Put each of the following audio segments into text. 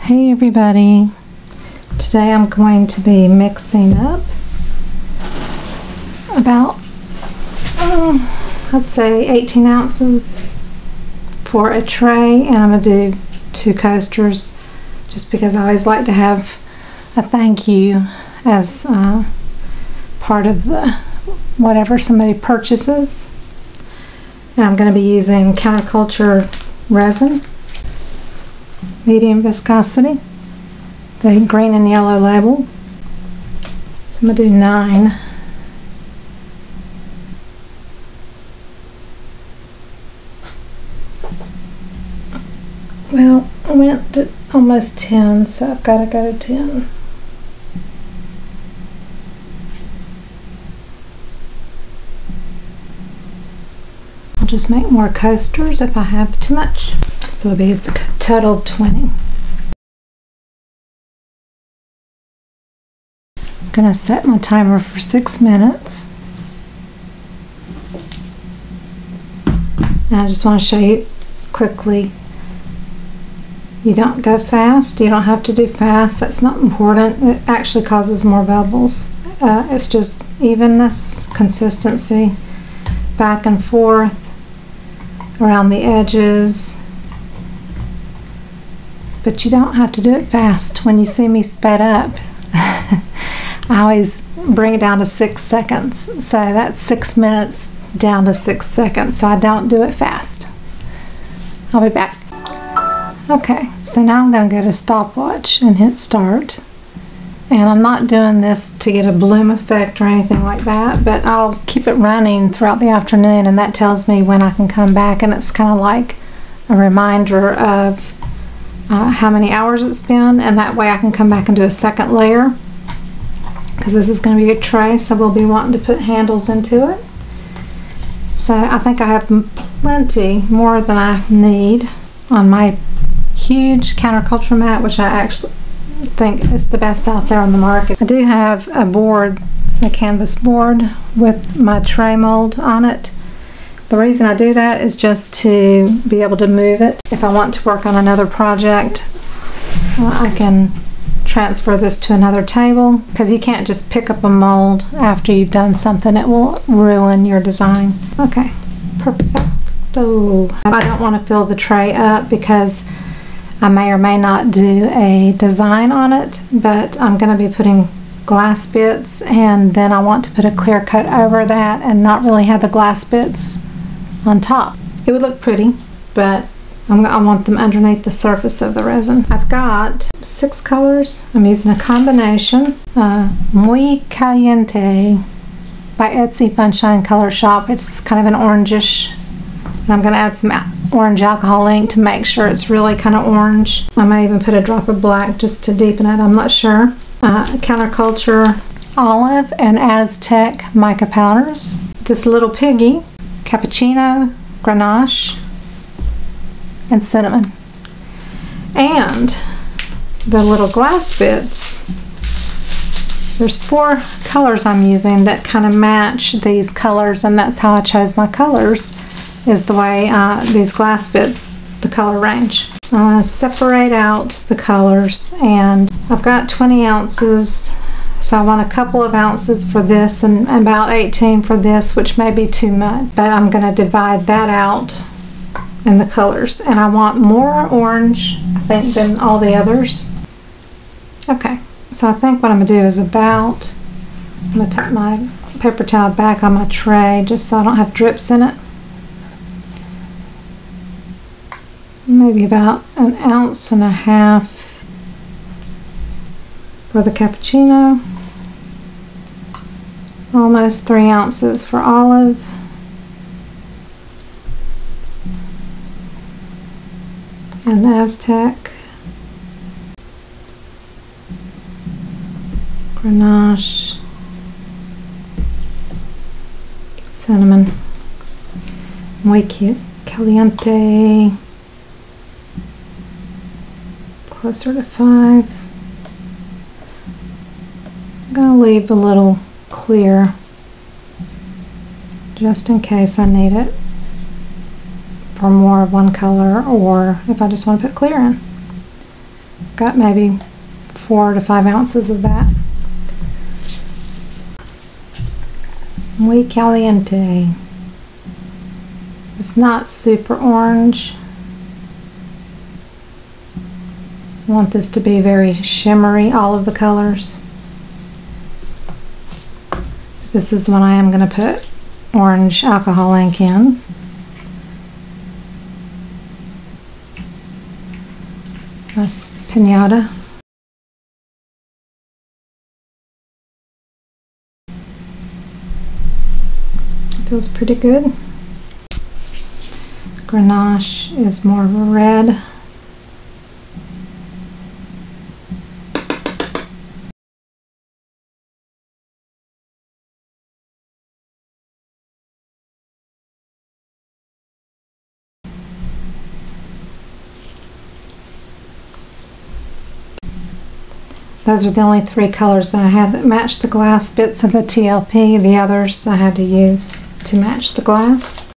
Hey everybody, today I'm going to be mixing up about I'd say 18 ounces for a tray, and I'm going to do 2 coasters just because I always like to have a thank you as part of the whatever somebody purchases. And I'm going to be using counterculture resin, medium viscosity, the green and yellow label. So I'm going to do 9. Well, I went to almost 10, so I've got to go to 10. I'll just make more coasters if I have too much. So it'll be a total of 20. I'm going to set my timer for 6 minutes. And I just want to show you quickly, you don't go fast, you don't have to do fast, that's not important. It actually causes more bubbles. It's just evenness, consistency, back and forth around the edges. But you don't have to do it fast. When you see me sped up, I always bring it down to 6 seconds. So that's 6 minutes down to 6 seconds. So I don't do it fast. I'll be back. Okay, so now I'm going to go to stopwatch and hit start. And I'm not doing this to get a bloom effect or anything like that, but I'll keep it running throughout the afternoon, and that tells me when I can come back, and it's kind of like a reminder of how many hours it's been, and that way I can come back and do a second layer, because this is going to be a tray, so we'll be wanting to put handles into it. So I think I have plenty more than I need on my huge counterculture mat, which I actually think is the best out there on the market. I do have a board, a canvas board with my tray mold on it. The reason I do that is just to be able to move it. If I want to work on another project, I can transfer this to another table, because you can't just pick up a mold after you've done something. It will ruin your design. Okay, perfecto. I don't want to fill the tray up because I may or may not do a design on it, but I'm going to be putting glass bits, and then I want to put a clear coat over that and not really have the glass bits on top. It would look pretty, but I want them underneath the surface of the resin. I've got 6 colors. I'm using a combination. Muy Caliente by Etsy Funshine Color Shop. It's kind of an orangish, and I'm going to add some orange alcohol ink to make sure it's really kind of orange. I may even put a drop of black just to deepen it, I'm not sure. Counterculture Olive and Aztec mica powders. This little piggy, cappuccino, grenache, and cinnamon. And the little glass bits, there's 4 colors I'm using that kind of match these colors, and that's how I chose my colors, is the way these glass bits, the color range. I want to separate out the colors, and I've got 20 ounces, so I want a couple of ounces for this and about 18 for this, which may be too much, but I'm going to divide that out in the colors, and I want more orange, I think, than all the others. Okay, so I think what I'm going to do is I'm going to put my paper towel back on my tray just so I don't have drips in it. Maybe about 1.5 ounces for the cappuccino, almost 3 ounces for olive, and Aztec, grenache, cinnamon, muy caliente, closer to 5. I'm going to leave a little clear just in case I need it for more of one color, or if I just want to put clear in. Got maybe 4 to 5 ounces of that. Muy caliente. It's not super orange. I want this to be very shimmery, all of the colors. This is the one I am going to put orange alcohol ink in. That's Pinata. Feels pretty good. Grenache is more of a red. Those are the only 3 colors that I had that matched the glass bits of the TLP. The others I had to use to match the glass.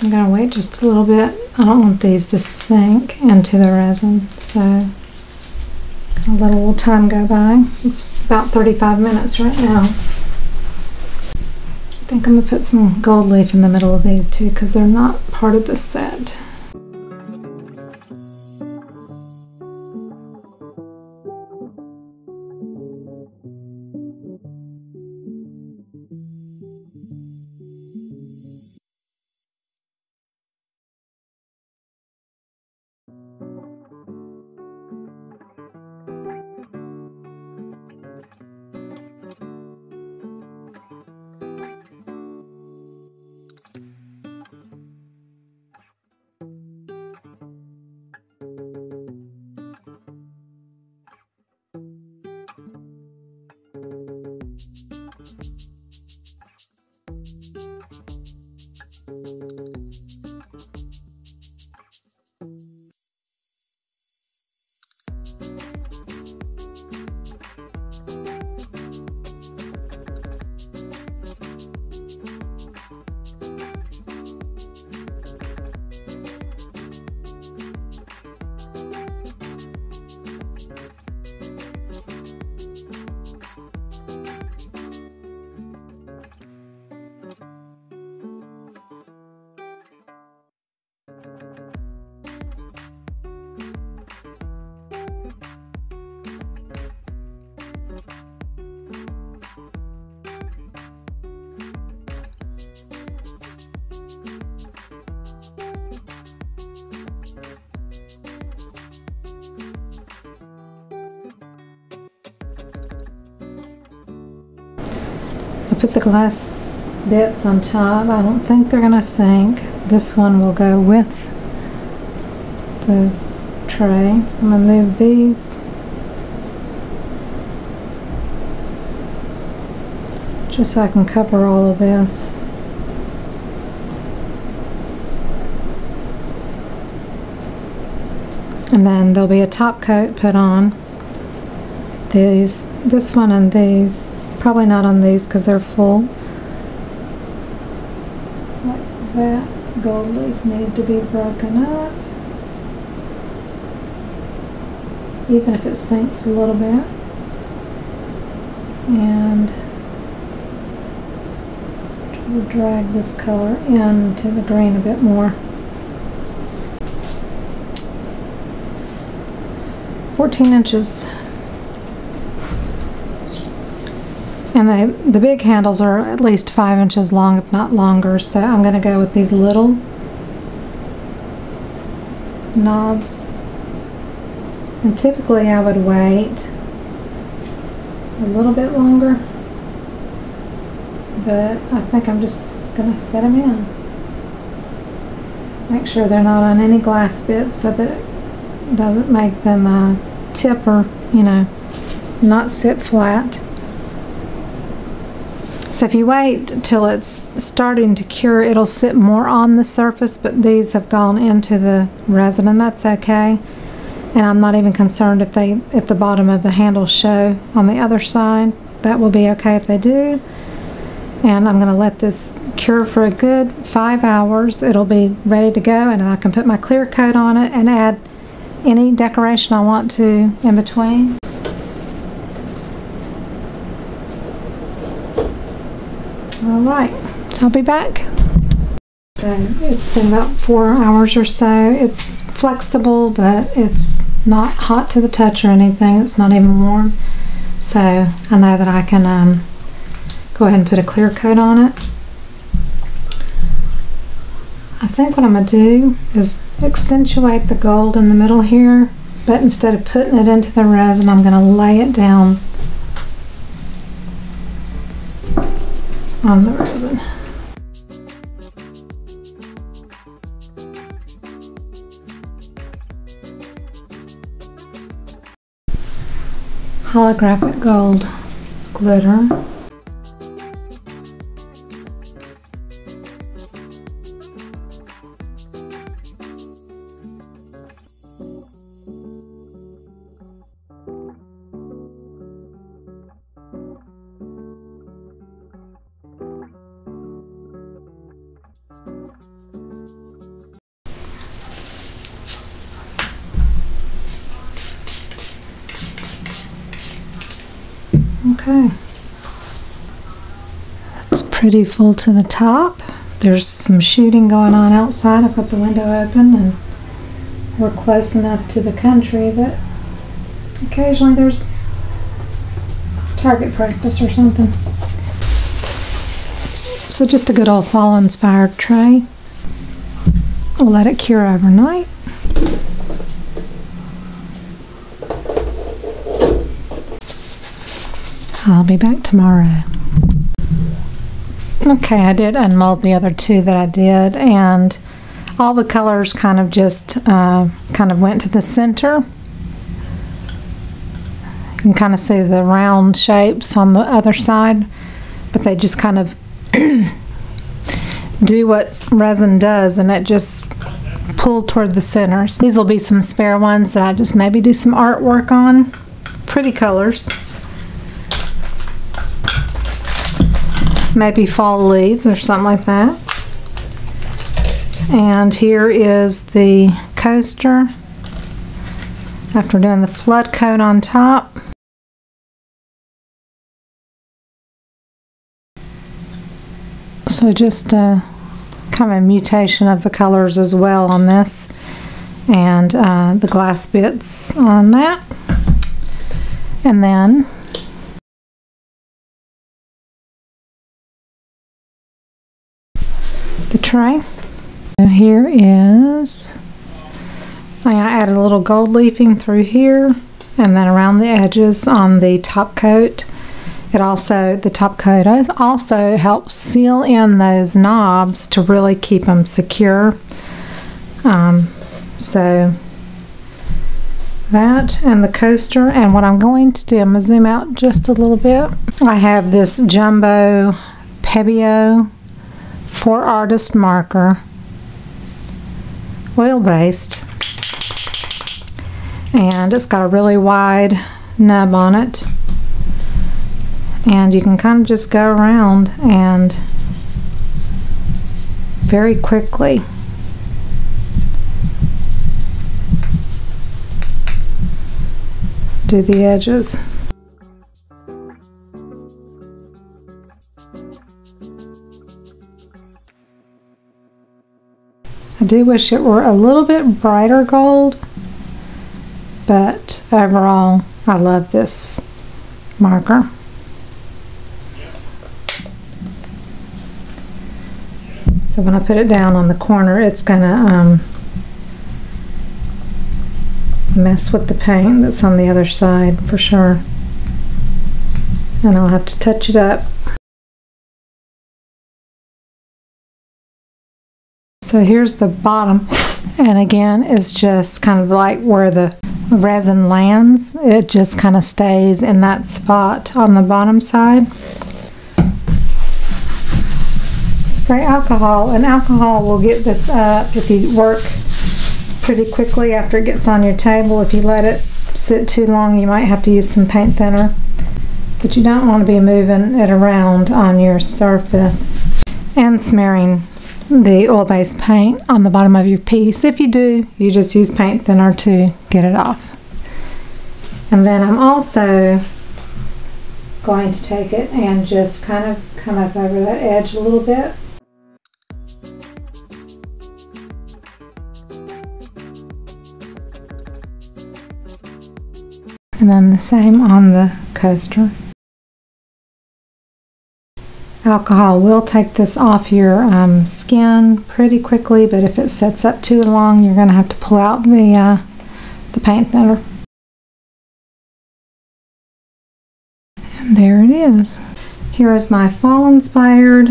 I'm going to wait just a little bit. I don't want these to sink into the resin, so I'll let a little time go by. It's about 35 minutes right now. I think I'm going to put some gold leaf in the middle of these too because they're not part of the set. Put the glass bits on top. I don't think they're gonna sink. This one will go with the tray. I'm gonna move these just so I can cover all of this. And then there'll be a top coat put on. This one and these. Probably not on these because they're full. Like that gold leaf need to be broken up, even if it sinks a little bit. And try to drag this color into the green a bit more. 14 inches. And the big handles are at least 5 inches long, if not longer, so I'm going to go with these little knobs. And typically I would wait a little bit longer, but I think I'm just going to set them in. Make sure they're not on any glass bits so that it doesn't make them tip or, not sit flat. So if you wait till it's starting to cure, it'll sit more on the surface, but these have gone into the resin, and that's okay. And I'm not even concerned if they, at the bottom of the handle, show on the other side. That will be okay if they do. And I'm going to let this cure for a good 5 hours. It'll be ready to go, and I can put my clear coat on it and add any decoration I want to in between. Alright, so I'll be back. So it's been about 4 hours or so. It's flexible, but it's not hot to the touch or anything. It's not even warm. So I know that I can go ahead and put a clear coat on it. I think what I'm going to do is accentuate the gold in the middle here, but instead of putting it into the resin, I'm going to lay it down on the resin. Holographic gold glitter. Okay, that's pretty full to the top. There's some shooting going on outside. I've got the window open, and we're close enough to the country that occasionally there's target practice or something. So just a good old fall-inspired tray. We'll let it cure overnight. I'll be back tomorrow. Okay, I did unmold the other two that I did, and all the colors kind of just went to the center. You can kind of see the round shapes on the other side, but they just kind of do what resin does, and it just pulled toward the center. So these will be some spare ones that I just maybe do some artwork on. Pretty colors. Maybe fall leaves or something like that. And here is the coaster after doing the flood coat on top. So just kind kind of a mutation of the colors as well on this, and the glass bits on that. And then the tray. So here is, I added a little gold leafing through here and then around the edges on the top coat. The top coat also helps seal in those knobs to really keep them secure. So that and the coaster. And what I'm going to do, I'm going to zoom out just a little bit. I have this jumbo Pebeo 4 Artist marker, oil-based, and it's got a really wide nub on it, and you can kind of just go around and very quickly do the edges. I do wish it were a little bit brighter gold, but overall I love this marker. So when I put it down on the corner, it's gonna mess with the paint that's on the other side for sure, and I'll have to touch it up. So here's the bottom, and again it's just kind of like where the resin lands. It just kind of stays in that spot on the bottom side. Spray alcohol, and alcohol will get this up if you work pretty quickly after it gets on your table. If you let it sit too long, you might have to use some paint thinner, but you don't want to be moving it around on your surface and smearing the oil-based paint on the bottom of your piece. If you do, you just use paint thinner to get it off. And then I'm also going to take it and just kind of come up over that edge a little bit. And then the same on the coaster. Alcohol will take this off your skin pretty quickly, but if it sets up too long, you're going to have to pull out the paint thinner. And there it is. Here is my fall-inspired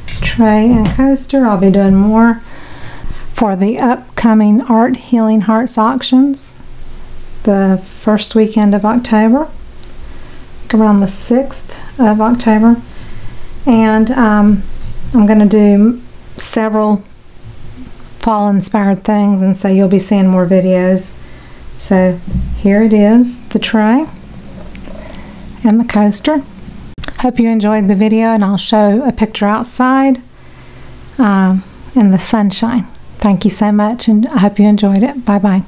tray and coaster. I'll be doing more for the upcoming Art Healing Hearts auctions the first weekend of October, around the 6th of October. And I'm going to do several fall-inspired things, and so you'll be seeing more videos. So here it is, the tray and the coaster. Hope you enjoyed the video, and I'll show a picture outside in the sunshine. Thank you so much, and I hope you enjoyed it. Bye-bye.